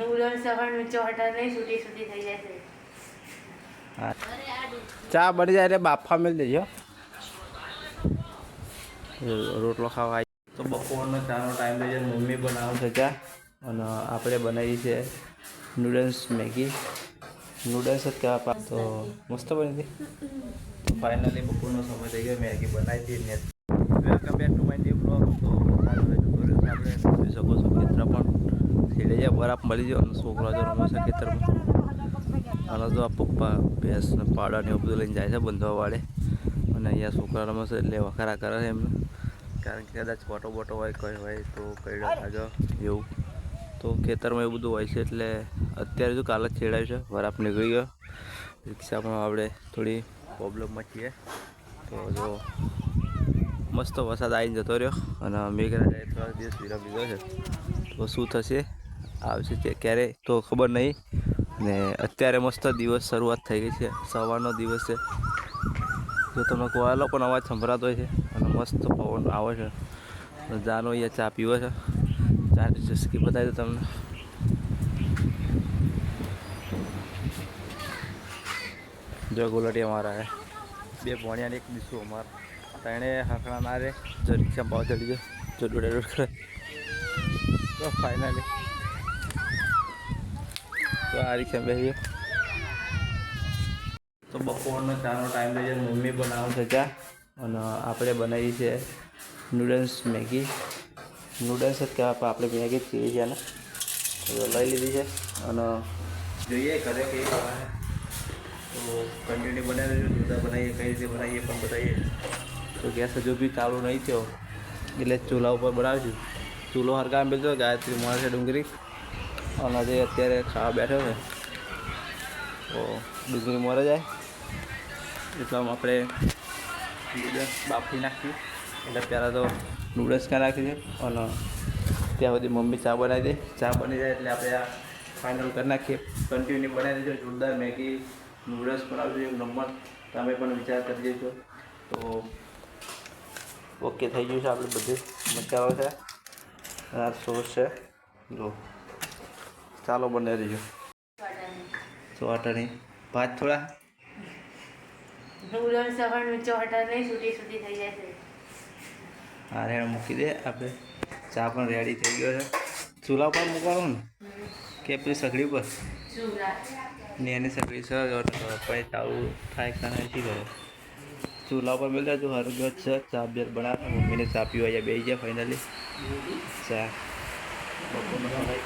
ઉલણ સવારનું ચોહટા નહીં છૂટી છૂટી થઈ જાય છે. હા ચા બની જાય એટલે બાફા મેળ દેજો. રોટલો ખાવા આવી તો બપોરનો ચાનો ટાઈમ થઈ જાય. મમ્મી બનાવે છે ચા અને આપણે બનાવીએ છીએ નૂડલ્સ મેગી. નૂડલ્સ જ કહેવા તો મસ્ત બની હતી. તો ફાઇનલી બપોરનો સમય થઈ ગયો. મેગી બનાવી હતી ને welcome back to my new blog. તો આપણે જોઈ શકો છો ખેતર પણ ખેડે જાય બરાબર મળી જાય અને છોકરા જો રમે છે ખેતરમાં. અને જો આ પપ્પા ભેંસ ને પાડા ને એવું બધું લઈને જાય છે બંધવા વાળે. અને અહીંયા છોકરા રમે છે એટલે વખારા કરે છે એમને, કારણ કે કદાચ ફોટો બોટો હોય કંઈ હોય તો કઈ ખાજો એવું. તો ખેતરમાં એવું બધું હોય છે એટલે અત્યારે જો કાલે જ છેડાયું છે. વરાપ નીકળી ગયો. રિક્ષામાં આપણે થોડી પ્રોબ્લેમમાં છીએ. તો જો મસ્ત વરસાદ આવીને જતો રહ્યો અને મેઘરાજાએ થોડા દિવસ વિરામ લીધો છે. તો શું થશે આવશે તે ક્યારે તો ખબર નહીં. ને અત્યારે મસ્ત દિવસ શરૂઆત થઈ ગઈ છે. સવારનો દિવસ છે. જો તમને કોયલો પણ અવાજ સંભળાતો હોય છે અને મસ્ત પવન આવે છે. જાનો અહીંયા ચા પીવો છે. ચાની ચસ્કી બતાવી દો તમને. જો ગોલટી અમારા બે ભણ્યા એક દીશું અમારા ત્રણે હાંકડા ના રે. જો રિક્ષા ભાવ ચડી જાય જો દોડ કરે. તો ફાઇનલી તો આ રિક્ષા બેસી ગયો. તો બપોરનો ચાનો ટાઈમ થઈ જાય. મમ્મી બનાવે છે ચા અને આપણે બનાવીએ છીએ નૂડલ્સ મેગી. નૂડલ્સ જ કહેવા પણ આપણે મેગી જ કહીએ છીએ ને. તો લઈ લીધી છે અને જોઈએ ઘરે કઈ ખાવાય તો કન્ટિન્યુ બનાવી દઈશું. જુદા બનાવીએ કઈ રીતે બનાવીએ પણ બતાવીએ. તો ગેસ હજુ બી ચાલુ નહીં થયો એટલે ચૂલા ઉપર બનાવીશું. ચૂલો હરગામ બેઠો ગાયત્રી મળે છે ડુંગળી અને જે અત્યારે ખાવા બેઠો છે. તો ડુંગળી મરે જાય એટલામાં આપણે નૂડલ્સ બાફી નાખીએ. એટલે પહેલાં તો નૂડલ્સ ક્યાં નાખી છે અને ત્યાં સુધી મમ્મી ચા બનાવી દે. ચા બની જાય એટલે આપણે આ ફાઇનલ કરી નાખીએ. કન્ટિન્યુ બનાવી દેજો. જોરદાર મેગી નૂડલ્સ બનાવજો એક નંબર. તમે પણ વિચાર કરી દેજો. તો ઓકે થઈ ગયું છે. આપણે બધું મસાલો છે આ સોસ છે. જો ચાલો બને રહીજો. ચોટાણી ભાત થોડા ઉલણ સવારનું ચોહટા નહીં છૂટી છૂટી થઈ જાય છે. હા રેડ મૂકી દે. આપણે ચા પણ રેડી થઈ ગયો છે. ચૂલા પર મૂકવાનું ને કે પેલી સગડી પર ને એની સગડી સર પછી ચાલુ થાય ખાના શી કરે. ચૂલા પર મેળવ્યા જો હરગત છે. ચા બેર બનાવે. મમ્મીને ચા પીવા અહીંયા બેસી ગયા ફાઇનલી. ચા બપોરનો સમય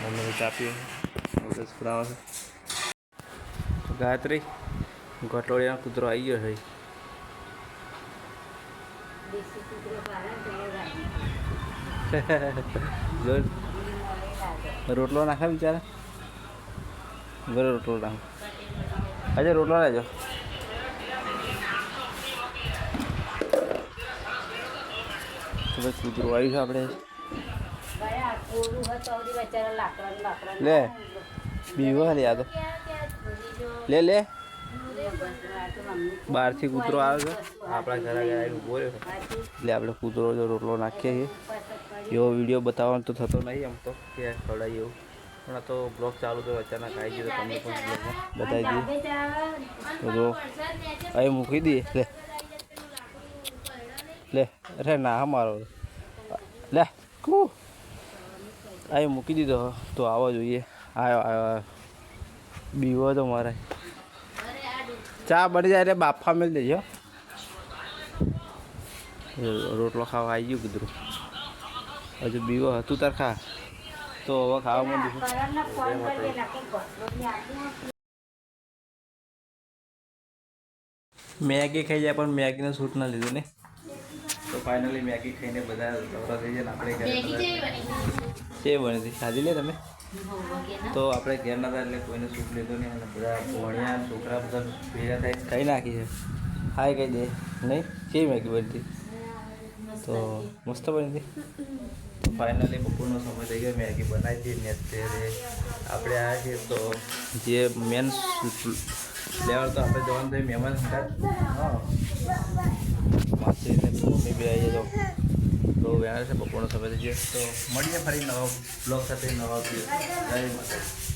મમ્મીને ચા પીએ નૂડલ્સ બનાવે છે. ગાયત્રી ગટોળિયાનો કૂતરો આવી ગયો છે. રોટલો નાખે બિચારા. બરો રોટલો નાખો. આજે રોટલો લેજો. તો ભાઈ કૂતરો આવ્યું છે આપણે. લે બીવો લે આ તો લે લે બહારથી કૂતરો આવે છે. આપણા ઘરે ઘરે ઊભો રહ્યો છે એટલે આપણે કૂતરો જો રોટલો નાખીએ છીએ. એવો વિડીયો બતાવવાનો તો થતો નહીં એમ તો કે ખવડાવીએ એવું. પણ આ તો બ્લોગ ચાલુ તો અચાનક આવી ગયો. તમને પણ બ્લોગમાં બતાવી દઈએ. તો જો અહીં મૂકી દઈએ. લે લે અરે ના મારો લે કુ અહીં મૂકી દીધો. તો આવવા જોઈએ. આવ્યો આવ્યો બીવો તો મારે. ચા બની જાય એટલે બાફા મેળ દેજો. રોટલો ખાવા આવી ગયું કીધું. હજુ બીવો હતું તાર ખા તો હવે ખાવા માંડીશું. મેગી ખાઈ જાય પણ મેગીને સૂટ ના લીધું ને. તો ફાઇનલી મેગી ખાઈને બધા દોરા થઈ જાય. આપણે ઘરે છે બની હતી ખાધી લે તમે. તો આપણે ઘેર ના હતા એટલે કોઈને સૂટ લીધું નહીં. અને બધા ભણ્યા છોકરા બધા ભેગા થાય ખાઈ નાખી છે. હાય કહી દે નહીં છે મેગી બનતી તો મસ્ત બની હતી. તો ફાઇનલી બપોરનો સમય થઈ ગયો. મેગી બનાવી હતી ને અત્યારે આપણે આવ્યા છીએ. તો જે મેન લેવલ તો આપણે જવાનું થયું મહેમાન સંગાત. હા માસીને મમ્મી બી આવી જાઓ. તો વેણા છે બપોરનો સમય થઈ ગયો. તો મળીએ ફરી નવા બ્લોગ સાથે નવા જય માતા.